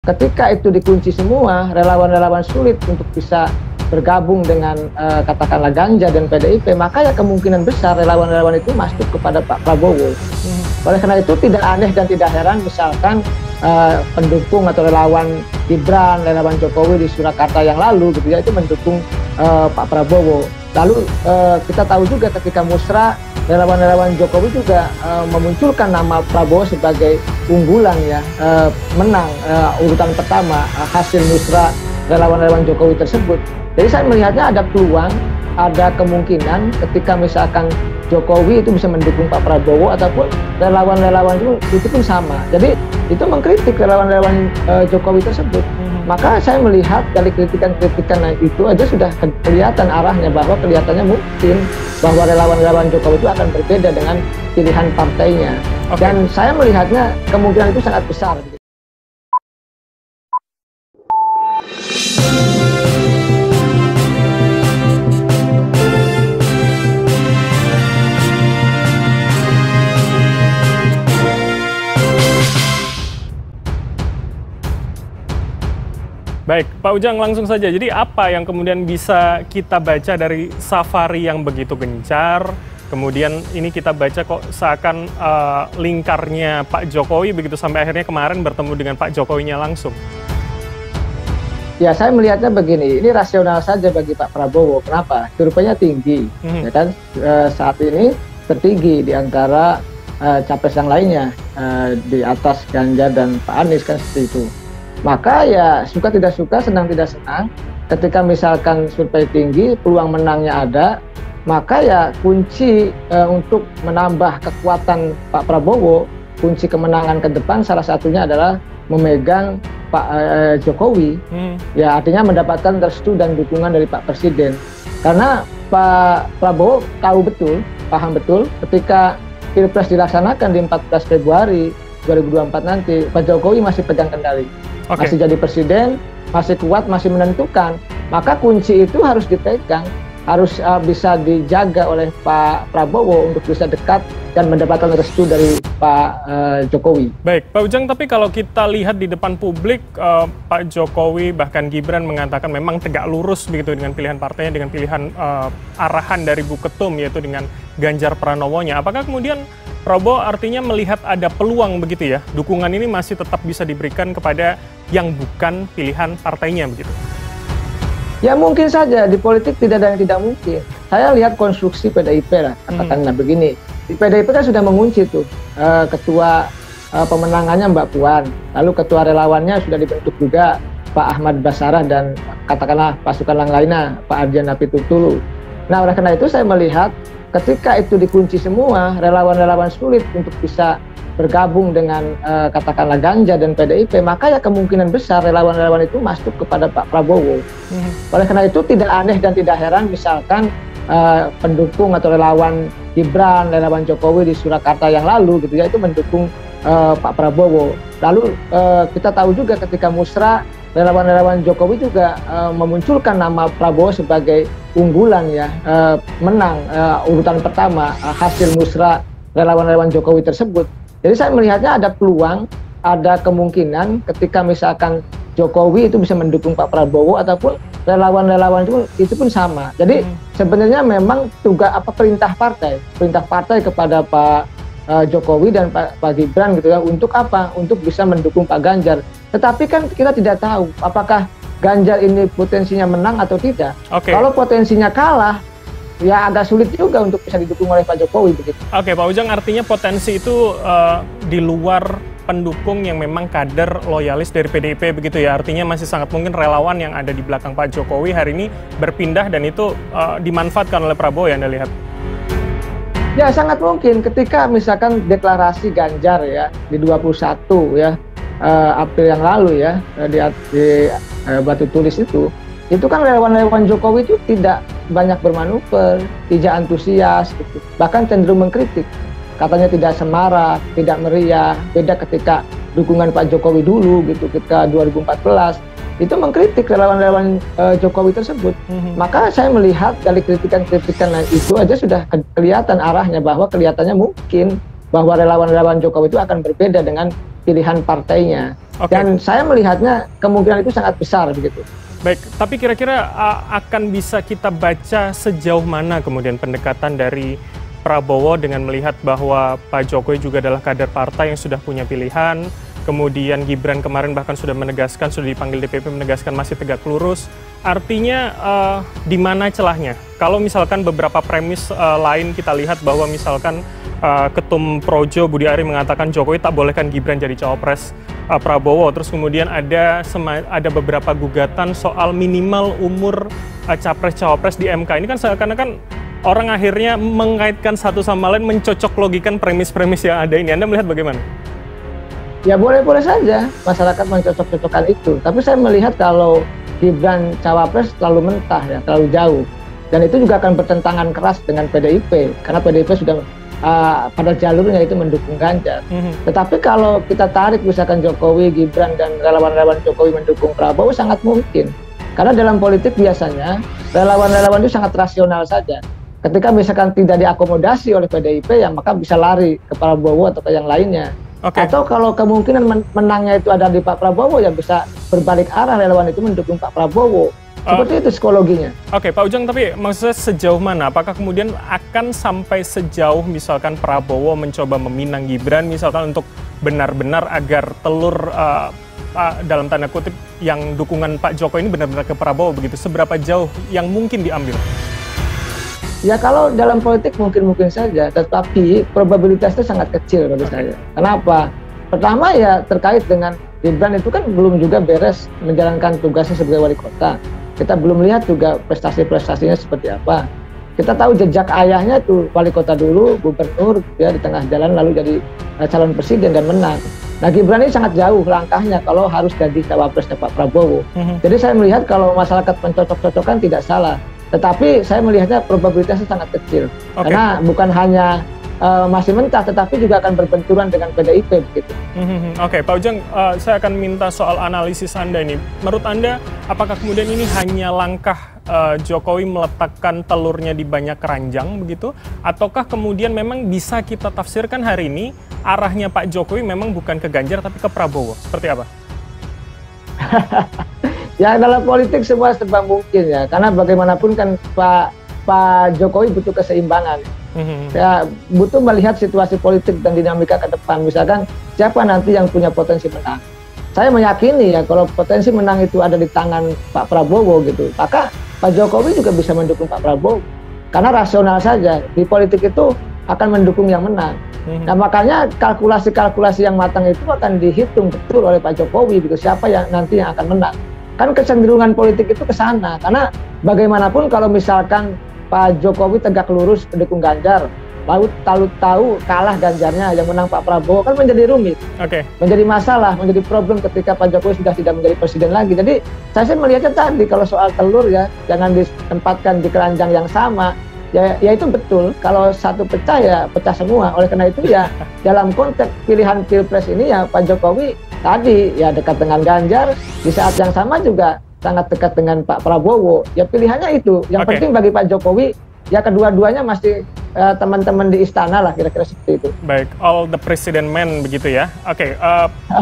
Ketika itu dikunci semua, relawan-relawan sulit untuk bisa bergabung dengan katakanlah Ganjar dan PDIP, maka ya kemungkinan besar relawan-relawan itu masuk kepada Pak Prabowo. Oleh karena itu tidak aneh dan tidak heran misalkan pendukung atau relawan Gibran, relawan Jokowi di Surakarta yang lalu gitu ya, itu mendukung Pak Prabowo. Lalu kita tahu juga ketika musra, relawan-relawan Jokowi juga memunculkan nama Prabowo sebagai unggulan ya, menang urutan pertama hasil musra relawan-relawan Jokowi tersebut. Jadi saya melihatnya ada peluang, ada kemungkinan ketika misalkan Jokowi itu bisa mendukung Pak Prabowo ataupun relawan-relawan itu pun sama. Jadi itu mengkritik relawan-relawan Jokowi tersebut. Maka saya melihat dari kritikan-kritikan itu aja sudah kelihatan arahnya, bahwa kelihatannya mungkin bahwa relawan-relawan Jokowi itu akan berbeda dengan pilihan partainya. Dan saya melihatnya kemungkinan itu sangat besar. Baik, Pak Ujang, langsung saja. Jadi apa yang kemudian bisa kita baca dari safari yang begitu gencar? Kemudian ini kita baca kok seakan lingkarnya Pak Jokowi begitu sampai akhirnya kemarin bertemu dengan Pak Jokowinya langsung. Ya, saya melihatnya begini, ini rasional saja bagi Pak Prabowo. Kenapa? Surveinya tinggi, ya kan? Saat ini tertinggi di antara capres yang lainnya, di atas Ganjar dan Pak Anies kan seperti itu. Maka ya suka tidak suka, senang tidak senang, ketika misalkan survei tinggi, peluang menangnya ada, maka ya kunci untuk menambah kekuatan Pak Prabowo, kunci kemenangan ke depan salah satunya adalah memegang Pak Jokowi. Ya artinya mendapatkan restu dan dukungan dari Pak Presiden. Karena Pak Prabowo tahu betul, paham betul ketika Pilpres dilaksanakan di 14 Februari 2024 nanti, Pak Jokowi masih pegang kendali. Masih jadi presiden, masih kuat, masih menentukan. Maka kunci itu harus dipegang, harus bisa dijaga oleh Pak Prabowo untuk bisa dekat dan mendapatkan restu dari Pak Jokowi. Baik, Pak Ujang, tapi kalau kita lihat di depan publik, Pak Jokowi bahkan Gibran mengatakan memang tegak lurus begitu dengan pilihan partainya, dengan pilihan arahan dari Bu Ketum, yaitu dengan Ganjar Pranowonya. Apakah kemudian Prabowo artinya melihat ada peluang begitu ya, dukungan ini masih tetap bisa diberikan kepada yang bukan pilihan partainya begitu? Ya mungkin saja, di politik tidak ada yang tidak mungkin. Saya lihat konstruksi PDIP lah, katakanlah begini. Di PDIP kan sudah mengunci tuh ketua pemenangannya Mbak Puan, lalu ketua relawannya sudah dibentuk juga Pak Ahmad Basarah dan katakanlah pasukan yang lainnya Pak Ardian Apitupulu. Nah oleh karena itu saya melihat ketika itu dikunci semua, relawan-relawan sulit untuk bisa bergabung dengan katakanlah Ganjar dan PDIP, maka ya kemungkinan besar relawan-relawan itu masuk kepada Pak Prabowo. Oleh karena itu tidak aneh dan tidak heran misalkan pendukung atau relawan Gibran, relawan Jokowi di Surakarta yang lalu gitu ya, itu mendukung Pak Prabowo. Lalu kita tahu juga ketika musra, relawan-relawan Jokowi juga memunculkan nama Prabowo sebagai unggulan ya, menang urutan pertama hasil musra relawan-relawan Jokowi tersebut. Jadi saya melihatnya ada peluang, ada kemungkinan ketika misalkan Jokowi itu bisa mendukung Pak Prabowo ataupun relawan-relawan itu pun sama. Jadi sebenarnya memang tugas perintah partai kepada Pak Jokowi dan Pak Gibran gitu ya, untuk apa? Untuk bisa mendukung Pak Ganjar. Tetapi kan kita tidak tahu apakah Ganjar ini potensinya menang atau tidak. Kalau potensinya kalah, ya agak sulit juga untuk bisa didukung oleh Pak Jokowi begitu. Oke, Pak Ujang, artinya potensi itu di luar pendukung yang memang kader loyalis dari PDIP begitu ya. Artinya masih sangat mungkin relawan yang ada di belakang Pak Jokowi hari ini berpindah dan itu dimanfaatkan oleh Prabowo ya Anda lihat? Ya sangat mungkin ketika misalkan deklarasi Ganjar ya di 21 ya April yang lalu ya di Batu Tulis itu kan relawan-relawan Jokowi itu tidak banyak bermanuver, tidak antusias, gitu. Bahkan cenderung mengkritik. Katanya tidak semarak, tidak meriah, beda ketika dukungan Pak Jokowi dulu, gitu, ketika 2014. Itu mengkritik relawan-relawan Jokowi tersebut. Maka saya melihat dari kritikan-kritikan itu aja sudah kelihatan arahnya, bahwa kelihatannya mungkin bahwa relawan-relawan Jokowi itu akan berbeda dengan pilihan partainya. Dan saya melihatnya kemungkinan itu sangat besar begitu. Baik, tapi kira-kira akan bisa kita baca sejauh mana kemudian pendekatan dari Prabowo dengan melihat bahwa Pak Jokowi juga adalah kader partai yang sudah punya pilihan, kemudian Gibran kemarin bahkan sudah menegaskan, sudah dipanggil DPP menegaskan masih tegak lurus. Artinya di mana celahnya? Kalau misalkan beberapa premis lain kita lihat bahwa misalkan Ketum Projo Budi Ari mengatakan Jokowi tak bolehkan Gibran jadi cawapres Prabowo, terus kemudian ada beberapa gugatan soal minimal umur capres-cawapres di MK. Ini kan seakan-akan orang akhirnya mengaitkan satu sama lain, mencocok logikan premis-premis yang ada ini. Anda melihat bagaimana? Ya boleh-boleh saja masyarakat mencocok-cocokkan itu. Tapi saya melihat kalau Gibran cawapres terlalu mentah ya, terlalu jauh. Dan itu juga akan bertentangan keras dengan PDIP, karena PDIP sudah pada jalurnya itu mendukung Ganjar. Tetapi kalau kita tarik misalkan Jokowi, Gibran, dan relawan-relawan Jokowi mendukung Prabowo, sangat mungkin. Karena dalam politik biasanya relawan-relawan itu sangat rasional saja. Ketika misalkan tidak diakomodasi oleh PDIP, ya maka bisa lari ke Prabowo atau ke yang lainnya. Atau kalau kemungkinan menangnya itu ada di Pak Prabowo, ya bisa berbalik arah, relawan itu mendukung Pak Prabowo. Seperti itu psikologinya. Oke, Pak Ujang, tapi maksudnya sejauh mana? Apakah kemudian akan sampai sejauh misalkan Prabowo mencoba meminang Gibran misalkan untuk benar-benar agar telur dalam tanda kutip yang dukungan Pak Jokowi ini benar-benar ke Prabowo begitu? Seberapa jauh yang mungkin diambil? Ya kalau dalam politik mungkin saja, tetapi probabilitasnya sangat kecil bagi saya. Kenapa? Pertama ya terkait dengan Gibran itu kan belum juga beres menjalankan tugasnya sebagai wali kota. Kita belum lihat juga prestasi-prestasinya seperti apa. Kita tahu jejak ayahnya itu wali kota dulu, gubernur, ya di tengah jalan lalu jadi calon presiden dan menang. Nah Gibran ini sangat jauh langkahnya kalau harus jadi cawapresnya Pak Prabowo. Jadi saya melihat kalau masyarakat mencocok-cocokkan tidak salah. Tetapi saya melihatnya probabilitasnya sangat kecil. Karena bukan hanya masih mentah, tetapi juga akan berbenturan dengan PDIP begitu. Oke, Pak Ujang, saya akan minta soal analisis Anda ini. Menurut Anda, apakah kemudian ini hanya langkah Jokowi meletakkan telurnya di banyak keranjang begitu? Ataukah kemudian memang bisa kita tafsirkan hari ini arahnya Pak Jokowi memang bukan ke Ganjar tapi ke Prabowo? Seperti apa? Ya dalam politik semua serba mungkin ya, karena bagaimanapun kan Pak Jokowi butuh keseimbangan. Ya butuh melihat situasi politik dan dinamika ke depan. Misalkan siapa nanti yang punya potensi menang. Saya meyakini ya kalau potensi menang itu ada di tangan Pak Prabowo gitu, maka Pak Jokowi juga bisa mendukung Pak Prabowo. Karena rasional saja, di politik itu akan mendukung yang menang. Nah makanya kalkulasi-kalkulasi yang matang itu akan dihitung betul oleh Pak Jokowi gitu, siapa yang nanti yang akan menang. Kan kecenderungan politik itu ke sana, karena bagaimanapun kalau misalkan Pak Jokowi tegak lurus mendukung Ganjar, lalu tahu kalah Ganjarnya, yang menang Pak Prabowo, kan menjadi rumit, menjadi masalah, menjadi problem ketika Pak Jokowi sudah tidak menjadi presiden lagi. Jadi saya melihatnya tadi kalau soal telur ya, jangan ditempatkan di keranjang yang sama. Ya itu betul, kalau satu pecah ya pecah semua. Oleh karena itu ya dalam konteks pilihan Pilpres ini ya Pak Jokowi tadi ya dekat dengan Ganjar, di saat yang sama juga sangat dekat dengan Pak Prabowo. Ya pilihannya itu. Yang penting bagi Pak Jokowi ya kedua-duanya masih teman-teman di istana lah, kira-kira seperti itu. Baik, all the president men begitu ya.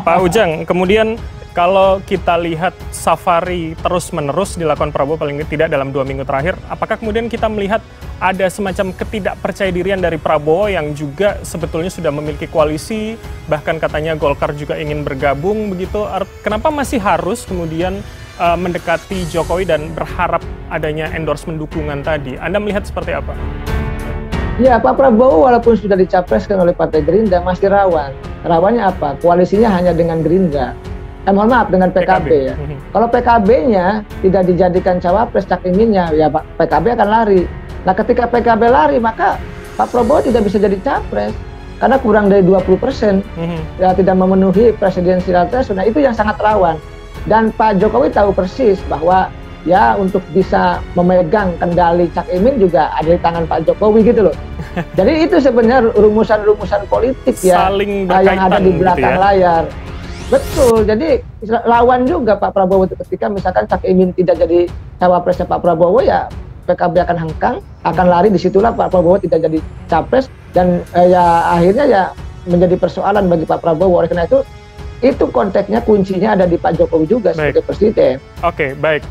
Pak Ujang, kemudian kalau kita lihat safari terus-menerus dilakukan Prabowo paling tidak dalam 2 minggu terakhir, apakah kemudian kita melihat ada semacam ketidakpercayadirian dari Prabowo yang juga sebetulnya sudah memiliki koalisi, bahkan katanya Golkar juga ingin bergabung begitu. Kenapa masih harus kemudian mendekati Jokowi dan berharap adanya endorsement dukungan tadi? Anda melihat seperti apa? Ya, Pak Prabowo walaupun sudah dicapreskan oleh Partai Gerindra masih rawan. Rawannya apa? Koalisinya hanya dengan Gerindra. Mohon maaf, dengan PKB ya. Kalau PKB-nya tidak dijadikan cawapres cak iminnya, ya PKB akan lari. Nah ketika PKB lari, maka Pak Prabowo tidak bisa jadi capres. Karena kurang dari 20%. Ya tidak memenuhi presidensial threshold. Nah itu yang sangat rawan. Dan Pak Jokowi tahu persis bahwa ya untuk bisa memegang kendali Cak Imin juga ada di tangan Pak Jokowi gitu loh. Jadi itu sebenarnya rumusan-rumusan politik ya yang ada di belakang gitu ya? Layar. Betul, jadi lawan juga Pak Prabowo ketika misalkan Cak Imin tidak jadi cawapresnya Pak Prabowo ya PKB akan hengkang, akan lari, disitulah Pak Prabowo tidak jadi capres dan ya akhirnya ya menjadi persoalan bagi Pak Prabowo. Oleh karena itu itu konteksnya kuncinya ada di Pak Jokowi juga sebagai presiden. Oke, baik.